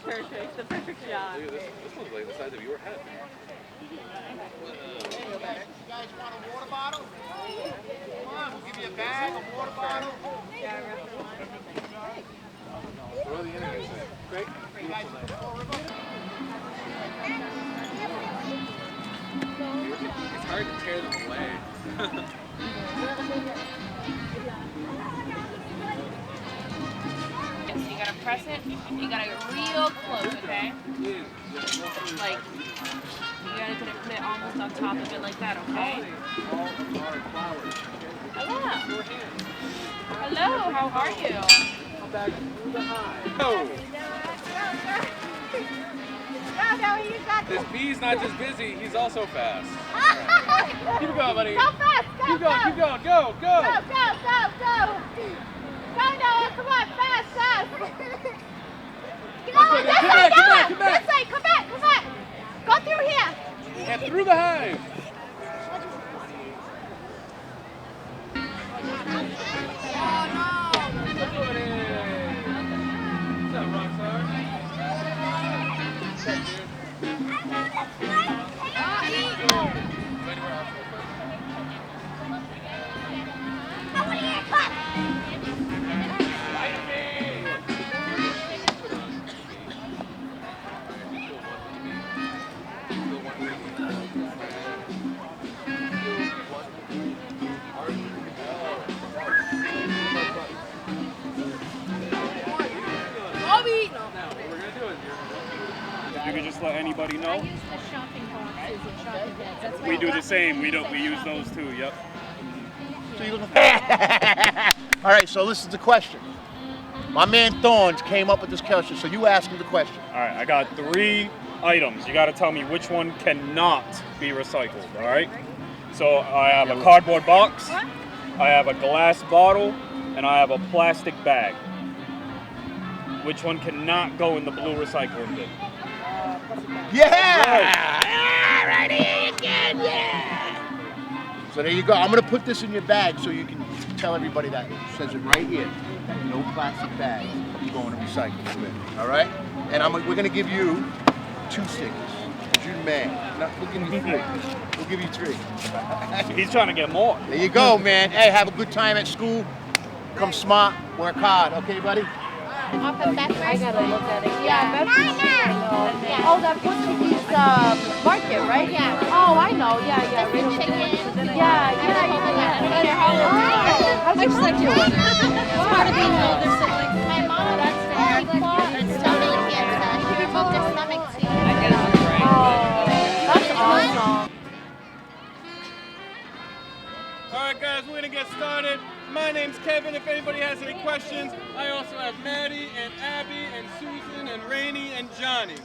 Perfect. The perfect shot. Look at this. This one's like the size of your head. You guys want a water bottle? Come on, we'll give you a bag, a water bottle. What are the internet saying? Great. You guys want a river? It's hard to tear them away. So you gotta press it, you gotta get real close, okay? Like, you gotta put it almost on top of it like that, okay? Hello. Hello, how are you? Oh! This bee's not just busy, he's also fast. Keep going, buddy. Go fast, go, Keep going, keep going, go, go! Go, go, go, go! Go, Noah, come on, fast, fast! Come on, this way, Noah! come back! This way, come back, come back! Go through here! And through the hive! What's up, Rockstar? What's up, dude? You can just let anybody know. I use the shopping boxes and shopping bags. That's We do the same. We use those too. Yep. So you looking for? All right, so this is the question. My man Thorns came up with this question, so you ask him the question. All right. I got 3 items. You got to tell me which one cannot be recycled. All right. So I have a cardboard box. I have a glass bottle, and I have a plastic bag. which one cannot go in the blue recycling bin? Yeah! Right here again, yeah! So there you go. I'm going to put this in your bag so you can tell everybody that. It says it right here. No plastic bags going to recycling bin. All right? And we're going to give you 2 stickers. You're the man. No, we'll give you 3. We'll give you 3. He's trying to get more. There you go, man. Hey, have a good time at school. Come smart, work hard. Okay, buddy? Off of Bedford? I gotta look at it. Yeah, Bedford. Yeah. Oh, that Portuguese market, right? Yeah. Oh, I know. Yeah, yeah. Different chicken. Yeah, I don't care how old you are. I just like you. It's part of being an older sibling. My mom, that's fair. It's totally cancer. She removed her stomach too. I guess that's right. Oh, that's awesome. All right, guys, we're gonna get started. My name's Kevin. If anybody has any questions, I also have Maddie and Abby and Susan and Rainey and Johnny.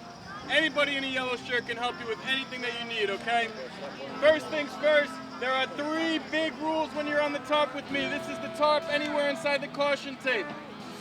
Anybody in a yellow shirt can help you with anything that you need, okay? First things first, there are 3 big rules when you're on the tarp with me. This is the tarp anywhere inside the caution tape.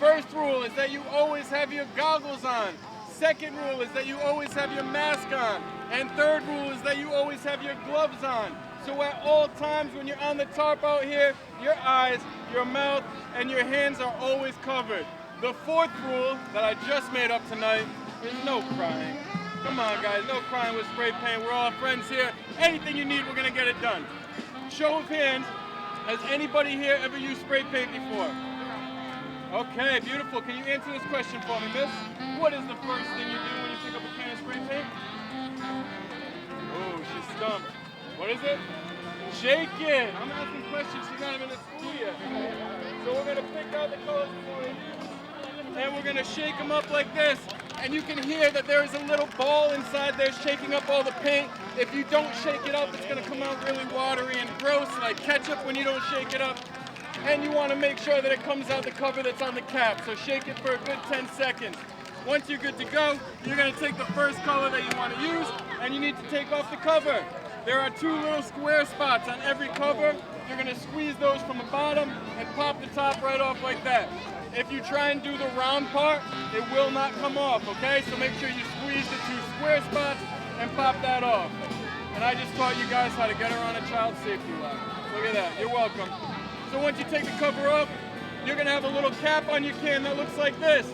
First rule is that you always have your goggles on. Second rule is that you always have your mask on. And third rule is that you always have your gloves on. So at all times when you're on the tarp out here, your eyes, your mouth, and your hands are always covered. The 4th rule that I just made up tonight is no crying. Come on, guys, no crying with spray paint. We're all friends here. Anything you need, we're gonna get it done. Show of hands, has anybody here ever used spray paint before? Okay, beautiful. Can you answer this question for me, miss? What is the first thing you do when you pick up a can of spray paint? Oh, she's stumped. What is it? Shake it. I'm asking questions. She's not even in school yet. So we're gonna pick out the colors for you, and we're gonna shake them up like this. And you can hear that there is a little ball inside there shaking up all the paint. If you don't shake it up, it's gonna come out really watery and gross, like ketchup when you don't shake it up. And you wanna make sure that it comes out the cover that's on the cap. So shake it for a good 10 seconds. Once you're good to go, you're gonna take the first color that you wanna use, and you need to take off the cover. There are 2 little square spots on every cover. You're gonna squeeze those from the bottom and pop the top right off like that. If you try and do the round part, it will not come off, okay? So make sure you squeeze the 2 square spots and pop that off. And I just taught you guys how to get her on a child safety ladder. Look at that, you're welcome. So once you take the cover off, you're gonna have a little cap on your can that looks like this.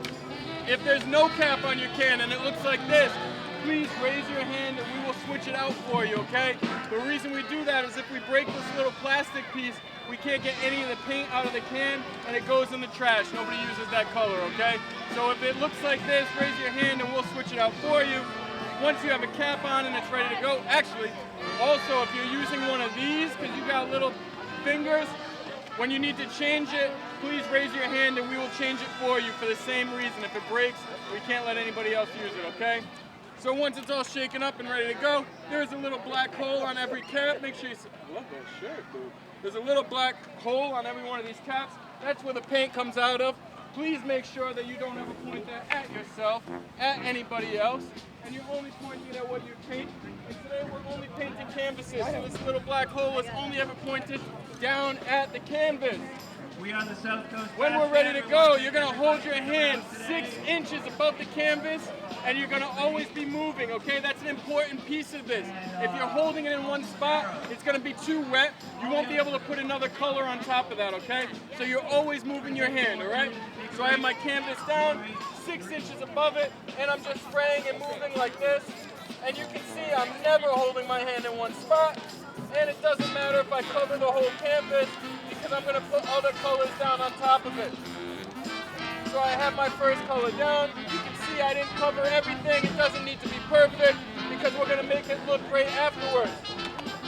If there's no cap on your can and it looks like this, please raise your hand and we will switch it out for you, okay? The reason we do that is if we break this little plastic piece, we can't get any of the paint out of the can and it goes in the trash. Nobody uses that color, okay? So if it looks like this, raise your hand and we'll switch it out for you. Once you have a cap on and it's ready to go, actually, also if you're using one of these, because you got little fingers, when you need to change it, please raise your hand and we will change it for you for the same reason. If it breaks, we can't let anybody else use it, okay? So once it's all shaken up and ready to go, there's a little black hole on every cap. Make sure you see, I love that shirt, dude. There's a little black hole on every one of these caps. That's where the paint comes out of. Please make sure that you don't ever point that at yourself, at anybody else, and you're only pointing at what you paint. And today we're only painting canvases, so this little black hole is only ever pointed down at the canvas. We on the South Coast. When we're ready to go, you're gonna hold your hand 6 inches above the canvas, and you're gonna always be moving, okay? That's an important piece of this. If you're holding it in one spot, it's gonna be too wet. You won't be able to put another color on top of that, okay? So you're always moving your hand, all right? So I have my canvas down, 6 inches above it, and I'm just spraying and moving like this. And you can see I'm never holding my hand in one spot, and it doesn't matter if I cover the whole canvas, because I'm gonna put other colors down on top of it. So I have my first color down. You can see I didn't cover everything. It doesn't need to be perfect because we're gonna make it look great afterwards.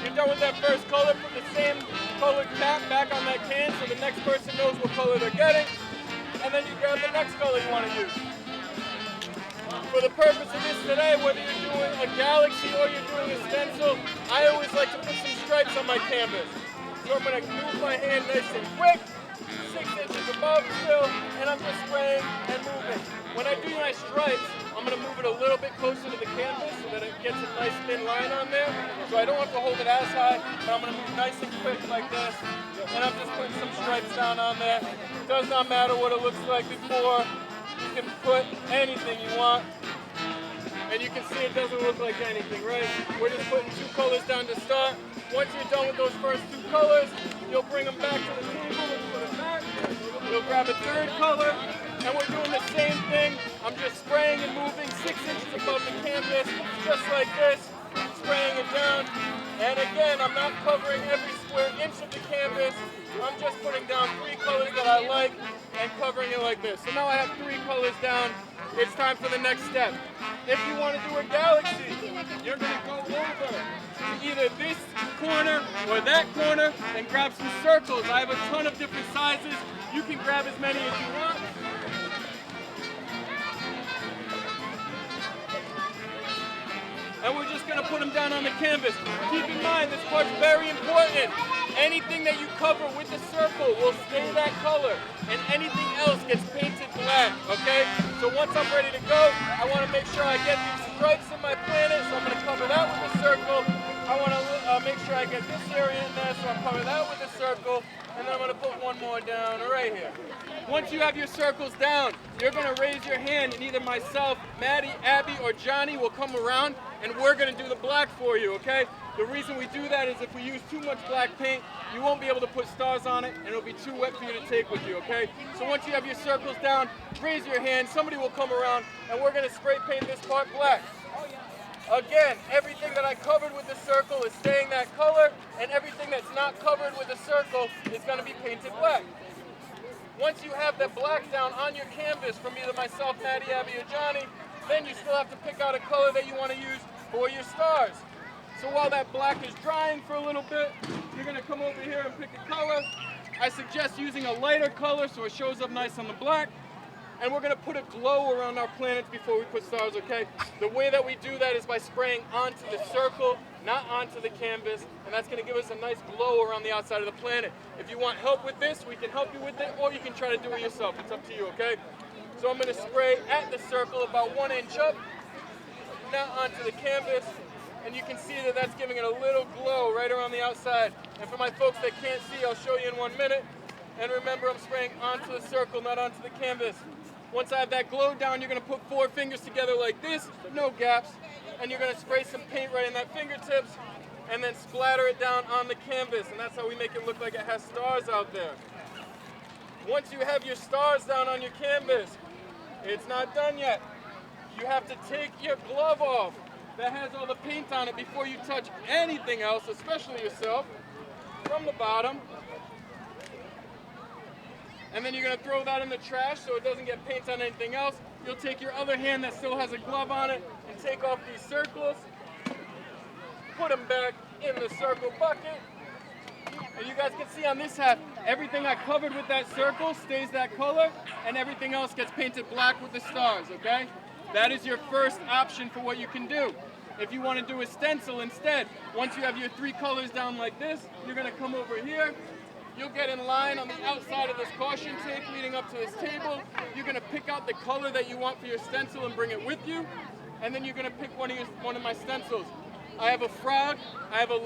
You're done with that first color, put the same colored cap back on that can so the next person knows what color they're getting. And then you grab the next color you wanna use. For the purpose of this today, whether you're doing a galaxy or you're doing a stencil, I always like to put some stripes on my canvas. So I'm going to move my hand nice and quick, 6 inches above still, and I'm just spraying and moving. When I do my stripes, I'm going to move it a little bit closer to the canvas so that it gets a nice thin line on there. So I don't have to hold it as high, but I'm going to move nice and quick like this. And I'm just putting some stripes down on there. It does not matter what it looks like before. You can put anything you want. And you can see it doesn't look like anything, right? We're just putting 2 colors down to start. Once you're done with those first 2 colors, you'll bring them back to the table and put them back. You'll grab a 3rd color, and we're doing the same thing. I'm just spraying and moving 6 inches above the canvas, just like this, spraying it down. And again, I'm not covering every square inch of the canvas. I'm just putting down 3 colors that I like and covering it like this. So now I have 3 colors down. It's time for the next step. If you want to do a galaxy, you're going to go over to either this corner or that corner and grab some circles. I have a ton of different sizes. You can grab as many as you want. And we're just going to put them down on the canvas. Keep in mind, this part's very important. Anything that you cover with the circle will stay that color, and anything else gets painted black, okay? So once I'm ready to go, I want to make sure I get these stripes in my planet, so I'm going to cover that with a circle. I want to make sure I get this area in there, so I'll cover that with a circle, and then I'm going to put one more down right here. Once you have your circles down, you're going to raise your hand, and either myself, Maddie, Abby, or Johnny will come around, and we're going to do the black for you, okay? The reason we do that is if we use too much black paint, you won't be able to put stars on it, and it'll be too wet for you to take with you, okay? So once you have your circles down, raise your hand, somebody will come around, and we're going to spray paint this part black. Again, everything that I covered with the circle is staying that color, and everything that's not covered with the circle is going to be painted black. Once you have that black down on your canvas from either myself, Maddie, Abby, or Johnny, then you still have to pick out a color that you want to use for your stars. So while that black is drying for a little bit, you're going to come over here and pick a color. I suggest using a lighter color so it shows up nice on the black. And we're going to put a glow around our planets before we put stars, okay? The way that we do that is by spraying onto the circle, not onto the canvas, and that's going to give us a nice glow around the outside of the planet. If you want help with this, we can help you with it, or you can try to do it yourself. It's up to you, okay? So I'm going to spray at the circle about 1 inch up, now onto the canvas. And you can see that that's giving it a little glow right around the outside. And for my folks that can't see, I'll show you in 1 minute. And remember, I'm spraying onto the circle, not onto the canvas. Once I have that glow down, you're going to put 4 fingers together like this, no gaps. And you're going to spray some paint right in that fingertips, and then splatter it down on the canvas. And that's how we make it look like it has stars out there. Once you have your stars down on your canvas, it's not done yet. You have to take your glove off that has all the paint on it before you touch anything else, especially yourself, from the bottom. And then you're going to throw that in the trash so it doesn't get paint on anything else. You'll take your other hand that still has a glove on it and take off these circles, put them back in the circle bucket. And you guys can see on this half, everything I covered with that circle stays that color, and everything else gets painted black with the stars, okay? That is your first option for what you can do. If you want to do a stencil instead, once you have your 3 colors down like this, you're going to come over here. You'll get in line on the outside of this caution tape leading up to this table. You're going to pick out the color that you want for your stencil and bring it with you. And then you're going to pick one of my stencils. I have a frog. I have a...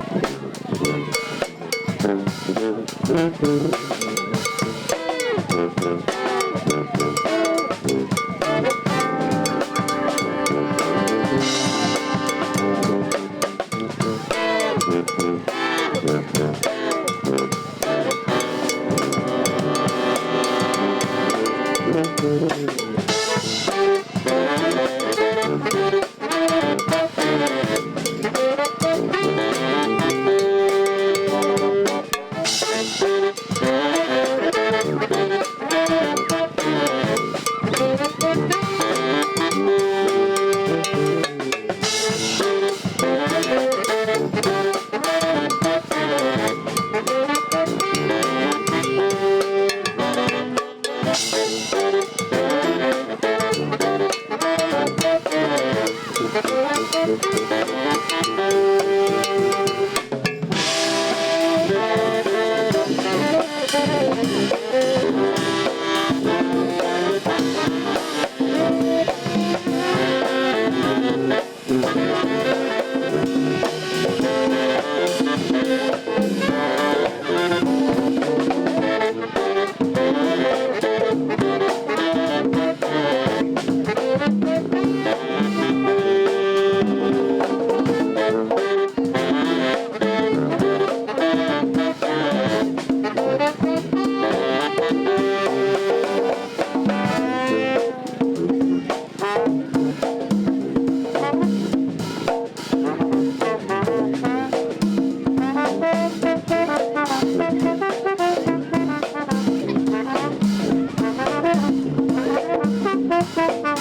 Go!